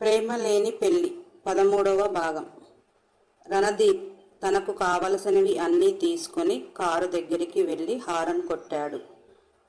ప్రేమ లేని పెళ్లి 13వ భాగం. రణదీప్ తనకు కావలసినవి అన్నీ తీసుకొని కారు దగ్గరికి వెళ్ళి హారన్ కొట్టాడు.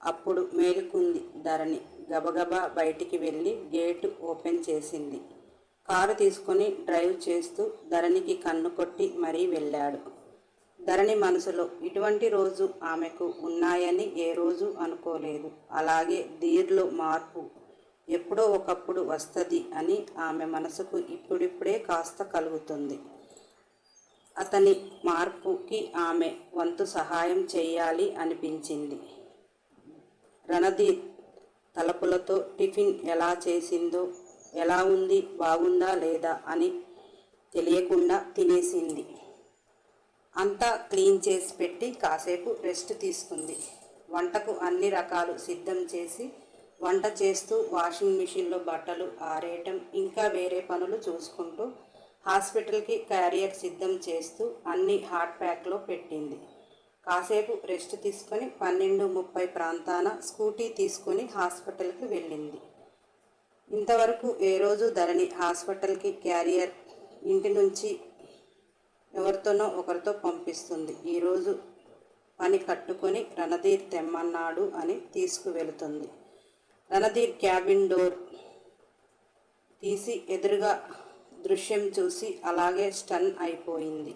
అప్పుడు మేలుకుంది ధరణి. గబగబా బయటికి వెళ్ళి గేటు ఓపెన్ చేసింది. కారు తీసుకొని డ్రైవ్ చేస్తూ ధరణికి కన్ను కొట్టి మరీ వెళ్ళాడు. ధరణి మనసులో ఇటువంటి రోజు ఆమెకు ఉన్నాయని ఏ రోజు అనుకోలేదు. అలాగే ధీర్లో మార్పు ఎప్పుడో ఒకప్పుడు వస్తుంది అని ఆమె మనసుకు ఇప్పుడిప్పుడే కాస్త కలుగుతుంది. అతని మార్పుకి ఆమె వంతు సహాయం చేయాలి అనిపించింది. రణధీర్ తలుపులతో టిఫిన్ ఎలా చేసిందో, ఎలా ఉంది, బాగుందా లేదా అని తెలియకుండా తినేసింది. అంతా క్లీన్ చేసి పెట్టి కాసేపు రెస్ట్ తీసుకుంది. వంటకు అన్ని రకాలు సిద్ధం చేసి వంట చేస్తూ వాషింగ్ మిషన్లో బట్టలు ఆరేయటం, ఇంకా వేరే పనులు చూసుకుంటూ హాస్పిటల్కి క్యారియర్ సిద్ధం చేస్తూ అన్ని హాట్ ప్యాక్లో పెట్టింది. కాసేపు రెస్ట్ తీసుకొని 12:30 ప్రాంతాన స్కూటీ తీసుకొని హాస్పిటల్కి వెళ్ళింది. ఇంతవరకు ఏ రోజు ధరణి హాస్పిటల్కి క్యారియర్ ఇంటి నుంచి ఎవరితోనో ఒకరితో పంపిస్తుంది. ఈరోజు పని కట్టుకొని రణధీర్ తెమ్మన్నాడు అని తీసుకువెళుతుంది. రణధీర్ క్యాబిన్ డోర్ తీసి ఎదురుగా దృశ్యం చూసి అలాగే స్టన్ అయిపోయింది.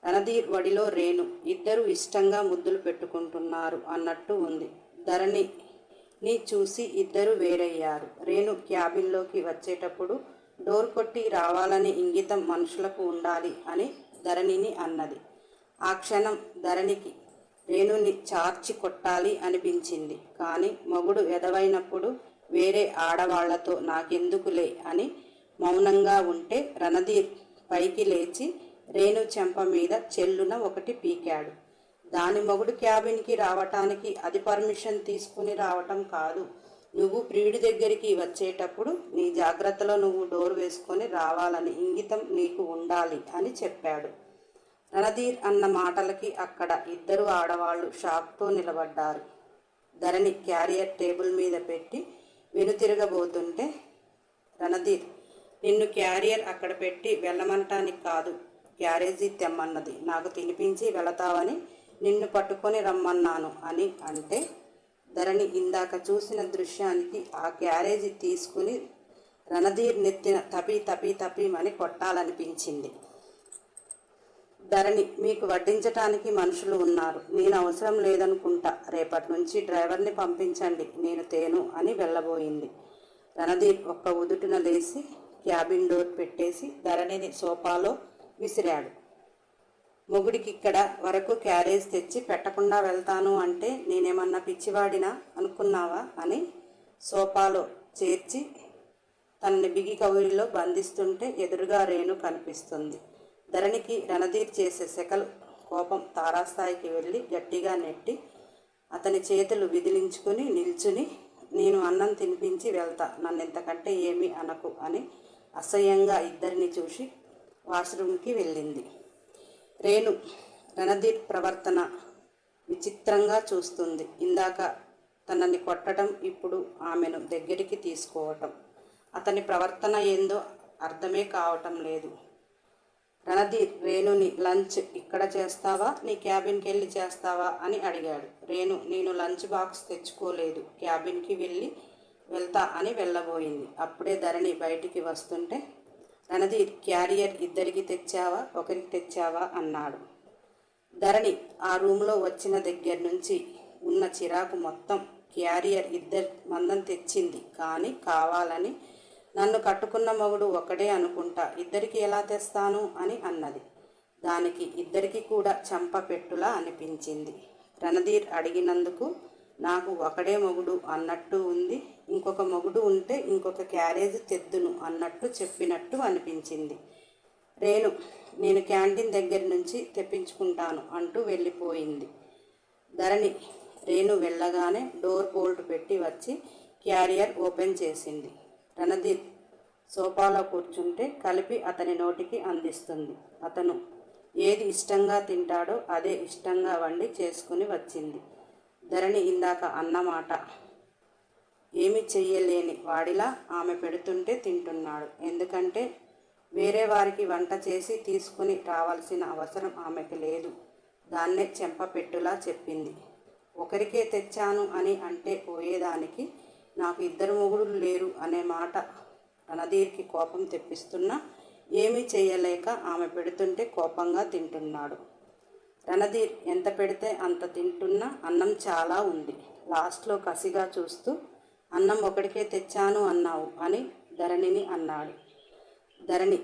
రణధీర్ వడిలో రేణు, ఇద్దరు ఇష్టంగా ముద్దులు పెట్టుకుంటున్నారు అన్నట్టు ఉంది. ధరణిని చూసి ఇద్దరు వేరయ్యారు. రేణు క్యాబిన్లోకి వచ్చేటప్పుడు డోర్ కొట్టి రావాలని ఇంగితం మనుషులకు ఉండాలి అని ధరణిని అన్నది. ఆ క్షణం ధరణికి రేణుని చార్చి కొట్టాలి అనిపించింది. కానీ మొగుడు ఎదవైనప్పుడు వేరే ఆడవాళ్లతో నాకెందుకులే అని మౌనంగా ఉంటే రణధీర్ పైకి లేచి రేణు చెంప మీద చెల్లున ఒకటి పీకాడు. దాని మొగుడు క్యాబిన్కి రావటానికి అది పర్మిషన్ తీసుకుని రావటం కాదు. నువ్వు ప్రియుడి దగ్గరికి వచ్చేటప్పుడు నీ జాగ్రత్తలో నువ్వు డోర్ వేసుకొని రావాలని ఇంగితం నీకు ఉండాలి అని చెప్పాడు. రణధీర్ అన్న మాటలకి అక్కడ ఇద్దరు ఆడవాళ్లు షాక్తో నిలబడ్డారు. ధరణి క్యారియర్ టేబుల్ మీద పెట్టి వెనుతిరగబోతుంటే, రణధీర్, నిన్ను క్యారియర్ అక్కడ పెట్టి వెళ్ళమంటానికి కాదు, క్యారేజీ తెమ్మన్నది. నాకు తినిపించి వెళతావని నిన్ను పట్టుకొని రమ్మన్నాను అని అంటే, ధరణి ఇందాక చూసిన దృశ్యానికి ఆ క్యారేజీ తీసుకుని రణధీర్ నెత్తిన తపి కొట్టాలనిపించింది. ధరణి, మీకు వడ్డించటానికి మనుషులు ఉన్నారు, నేను అవసరం లేదనుకుంటా, రేపటి నుంచి డ్రైవర్ని పంపించండి, నేను తేను అని వెళ్ళబోయింది. రణధీర్ ఒక్క ఉదుటున లేచి క్యాబిన్ డోర్ పెట్టేసి ధరణిని సోఫాలో విసిరాడు. మొగుడికి ఇక్కడ వరకు క్యారేజ్ తెచ్చి పెట్టకుండా వెళ్తాను అంటే నేనేమన్నా పిచ్చివాడినా అనుకున్నావా అని సోఫాలో చేర్చి తనని బిగి కౌరిలో బంధిస్తుంటే ఎదురుగా రేణు కనిపిస్తుంది. ధరణికి రణధీర్ చేసే సెకలు కోపం తారాస్థాయికి వెళ్ళి గట్టిగా నెట్టి అతని చేతులు విదిలించుకుని నిల్చుని, నేను అన్నం తినిపించి వెళ్తా, నన్ను ఇంతకంటే ఏమీ అనకు అని అసహ్యంగా ఇద్దరిని చూసి వాష్రూమ్కి వెళ్ళింది. రేణు రణధీర్ ప్రవర్తన విచిత్రంగా చూస్తుంది. ఇందాక తనని కొట్టడం, ఇప్పుడు ఆమెను దగ్గరికి తీసుకోవటం. అతని ప్రవర్తన ఏందో అర్థమే కావటం లేదు. రణధీర్ రేణుని లంచ్ ఇక్కడ చేస్తావా, నీ క్యాబిన్కి వెళ్ళి చేస్తావా అని అడిగాడు. రేణు, నేను లంచ్ బాక్స్ తెచ్చుకోలేదు, క్యాబిన్కి వెళ్తా అని వెళ్ళబోయింది. అప్పుడే ధరణి బయటికి వస్తుంటే, రణధీర్, క్యారియర్ ఇద్దరికి తెచ్చావా, ఒకరికి తెచ్చావా అన్నాడు. ధరణి ఆ రూమ్లో వచ్చిన దగ్గర నుంచి ఉన్న చిరాకు మొత్తం క్యారియర్ ఇద్దరి మందం తెచ్చింది. కానీ కావాలని నన్ను కట్టుకున్న మొగుడు ఒకడే అనుకుంటా, ఇద్దరికి ఎలా తెస్తాను అని అన్నది. దానికి ఇద్దరికి కూడా చంప పెట్టులా అనిపించింది. రణధీర్ అడిగినందుకు నాకు ఒకడే మొగుడు అన్నట్టు ఉంది, ఇంకొక మొగుడు ఉంటే ఇంకొక క్యారేజ్ తెద్దును అన్నట్టు చెప్పినట్టు అనిపించింది. రేణు, నేను క్యాంటీన్ దగ్గర నుంచి తెప్పించుకుంటాను అంటూ వెళ్ళిపోయింది. ధరణి రేణు వెళ్ళగానే డోర్ బోల్ట్ పెట్టి వచ్చి క్యారియర్ ఓపెన్ చేసింది. రణధీర్ సోఫాలో కూర్చుంటే కలిపి అతని నోటికి అందిస్తుంది. అతను ఏది ఇష్టంగా తింటాడో అదే ఇష్టంగా వండి చేసుకుని వచ్చింది. ధరణి ఇందాక అన్నమాట ఏమీ చెయ్యలేని వాడిలా ఆమె పెడుతుంటే తింటున్నాడు. ఎందుకంటే వేరే వారికి వంట చేసి తీసుకుని రావాల్సిన అవసరం ఆమెకు లేదు. దాన్నే చెంపపెట్టులా చెప్పింది. ఒకరికే తెచ్చాను అని అంటే పోయేదానికి నాకు 2 మొగుడులు లేరు అనే మాట రణధీర్కి కోపం తెప్పిస్తున్నా ఏమీ చేయలేక ఆమె పెడుతుంటే కోపంగా తింటున్నాడు. రణధీర్ ఎంత పెడితే అంత తింటున్నా అన్నం చాలా ఉంది. లాస్ట్లో కసిగా చూస్తూ అన్నం ఒకడికే తెచ్చాను అన్నావు అని ధరణిని అన్నాడు. ధరణి,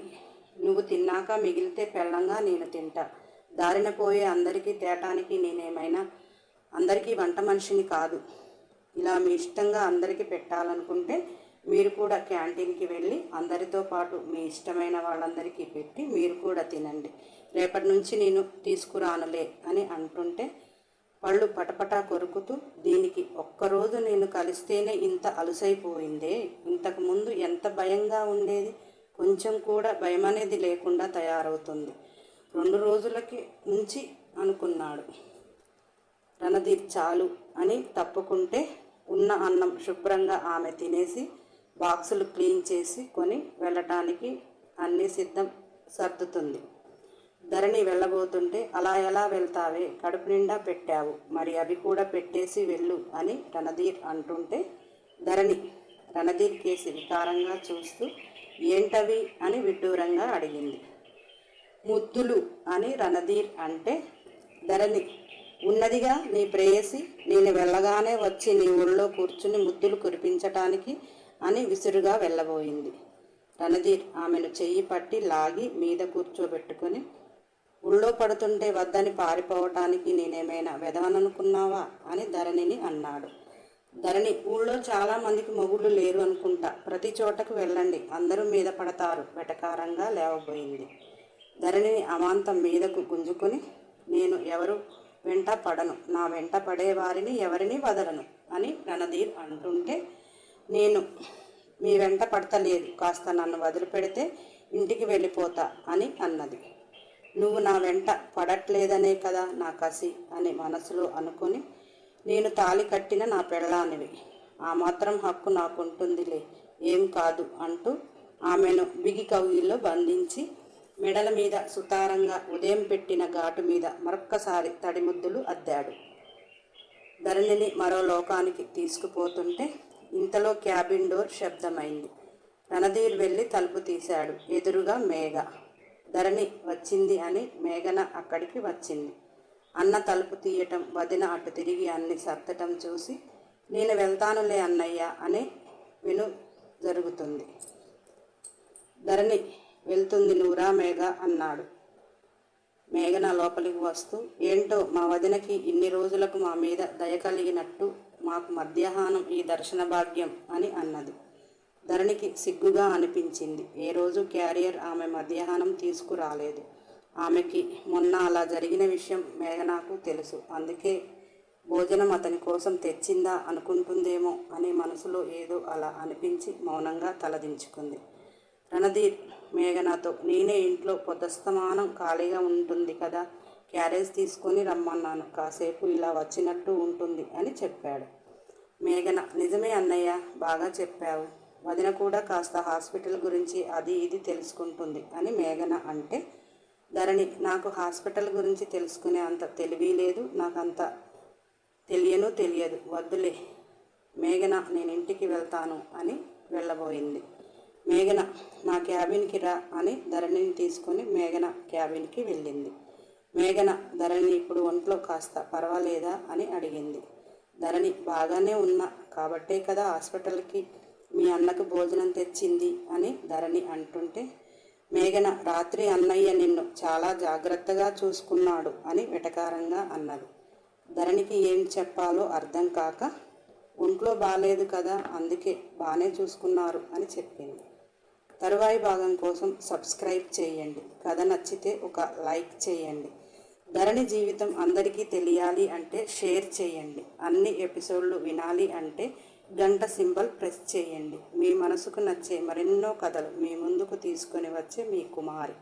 నువ్వు తిన్నాక మిగిలితే పెళ్ళంగా నేను తింటా. దారిన పోయే అందరికీ తేటానికి నేనేమైనా అందరికీ వంట మనిషిని కాదు. ఇలా మీ ఇష్టంగా అందరికీ పెట్టాలనుకుంటే మీరు కూడా క్యాంటీన్కి వెళ్ళి అందరితో పాటు మీ ఇష్టమైన వాళ్ళందరికీ పెట్టి మీరు కూడా తినండి. రేపటి నుంచి నేను తీసుకురానులే అని అంటుంటే పళ్ళు పటపటా కొరుకుతూ, దీనికి ఒక్కరోజు నేను కలిస్తేనే ఇంత అలుసైపోయిందే. ఇంతకుముందు ఎంత భయంగా ఉండేది, కొంచెం కూడా భయం అనేది లేకుండా తయారవుతుంది. 2 రోజులకి నుంచి అనుకున్నాడు. రణధీర్ చాలు అని తప్పుకుంటే ఉన్న అన్నం శుభ్రంగా ఆమె తినేసి బాక్సులు క్లీన్ చేసి కొని వెళ్ళటానికి అన్నీ సర్దుతుంది. ధరణి వెళ్ళబోతుంటే, అలా ఎలా వెళ్తావే, కడుపు నిండా పెట్టావు, మరి అవి కూడా పెట్టేసి వెళ్ళు అని రణధీర్ అంటుంటే ధరణి రణధీర్ కేసి వికారంగా చూస్తూ ఏంటవి అని విడ్డూరంగా అడిగింది. ముద్దులు అని రణధీర్ అంటే ధరణి ఉన్నదిగా నీ ప్రేయసి, నేను వెళ్ళగానే వచ్చి నీ ఊళ్ళో కూర్చుని ముద్దులు కురిపించటానికి అని విసురుగా వెళ్ళబోయింది. రణధీర్ ఆమెను చెయ్యి పట్టి లాగి మీద కూర్చోబెట్టుకొని, ఊళ్ళో పడుతుంటే వద్దని పారిపోవటానికి నేనేమైనా వెదవననుకున్నావా అని ధరణిని అన్నాడు. ధరణి, ఊళ్ళో చాలామందికి మొగుళ్ళు లేరు అనుకుంటా, ప్రతి చోటకు వెళ్ళండి, అందరూ మీద పడతారు వెటకారంగా లేవబోయింది. ధరణిని అమాంతం మీదకు గుంజుకొని, నేను ఎవరు వెంట పడను, నా వెంట పడేవారిని ఎవరిని వదలను అని రణధీర్ అంటుంటే, నేను మీ వెంట పడతలేదు, కాస్త నన్ను వదిలిపెడితే ఇంటికి వెళ్ళిపోతా అని అన్నది. నువ్వు నా వెంట పడట్లేదనే కదా నా కసి అని మనసులో అనుకొని, నేను తాళి కట్టిన నా పెళ్ళానివి, ఆ మాత్రం హక్కు నాకుంటుందిలే, ఏం కాదు అంటూ ఆమెను బిగి కౌగిల్లో బంధించి మెడల మీద సుతారంగా ఉదయం పెట్టిన ఘాటు మీద మరొక్కసారి తడిముద్దులు అద్దాడు. ధరణిని మరో లోకానికి తీసుకుపోతుంటే ఇంతలో క్యాబిన్ డోర్ శబ్దమైంది. రణధీర్ వెళ్ళి తలుపు తీశాడు. ఎదురుగా మేఘ. ధరణి వచ్చింది అని మేఘన అక్కడికి వచ్చింది. అన్న తలుపు తీయటం, వదిన అటు తిరిగి అన్ని సర్దటం చూసి, నేను వెళ్తానులే అన్నయ్య అని విను జరుగుతుంది. ధరణి వెళ్తుంది, నువ్వురా మేఘ అన్నాడు. మేఘన లోపలికి వస్తూ, ఏంటో మా వదినకి ఇన్ని రోజులకు మా మీద దయ కలిగినట్టు మాకు మధ్యాహ్నం ఈ దర్శన భాగ్యం అని అన్నది. ధరణికి సిగ్గుగా అనిపించింది. ఏ రోజు క్యారియర్ ఆమె మధ్యాహ్నం తీసుకురాలేదు. ఆమెకి మొన్న అలా జరిగిన విషయం మేఘనాకు తెలుసు. అందుకే భోజనం అతని కోసం తెచ్చిందా అనుకుంటుందేమో అని మనసులో ఏదో అలా అనిపించి మౌనంగా తలదించుకుంది. రణధీర్ మేఘనాతో, నేనే ఇంట్లో పొద్దస్తమానం ఖాళీగా ఉంటుంది కదా, క్యారేజ్ తీసుకొని రమ్మన్నాను, కాసేపు ఇలా వచ్చినట్టు ఉంటుంది అని చెప్పాడు. మేఘన, నిజమే అన్నయ్య, బాగా చెప్పావు, వదిన కూడా కాస్త హాస్పిటల్ గురించి అది ఇది తెలుసుకుంటుంది అని మేఘన అంటే, ధరణి, నాకు హాస్పిటల్ గురించి తెలుసుకునే అంత తెలివి లేదు, నాకంత తెలియదు, వద్దులే మేఘన, నేను ఇంటికి వెళ్తాను అని వెళ్ళబోయింది. మేఘన, నా క్యాబిన్కి రా అని ధరణిని తీసుకొని మేఘన క్యాబిన్కి వెళ్ళింది. మేఘన ధరణి ఇప్పుడు ఒంట్లో కాస్త పర్వాలేదా అని అడిగింది. ధరణి, బాగానే ఉన్నా కాబట్టే కదా హాస్పిటల్కి మీ అన్నకు భోజనం తెచ్చింది అని ధరణి అంటుంటే, మేఘన, రాత్రి అన్నయ్య నిన్ను చాలా జాగ్రత్తగా చూసుకున్నాడు అని వెటకారంగా అన్నది. ధరణికి ఏం చెప్పాలో అర్థం కాక, ఒంట్లో బాగాలేదు కదా, అందుకే బాగానే చూసుకున్నారు అని చెప్పింది. తరువాయి భాగం కోసం సబ్స్క్రైబ్ చేయండి. కథ నచ్చితే ఒక లైక్ చేయండి. ధరణి జీవితం అందరికీ తెలియాలి అంటే షేర్ చేయండి. అన్ని ఎపిసోడ్లు వినాలి అంటే గంట సింబల్ ప్రెస్ చేయండి. మీ మనసుకు నచ్చే మరెన్నో కథలు మీ ముందుకు తీసుకొని వచ్చే మీ కుమారి.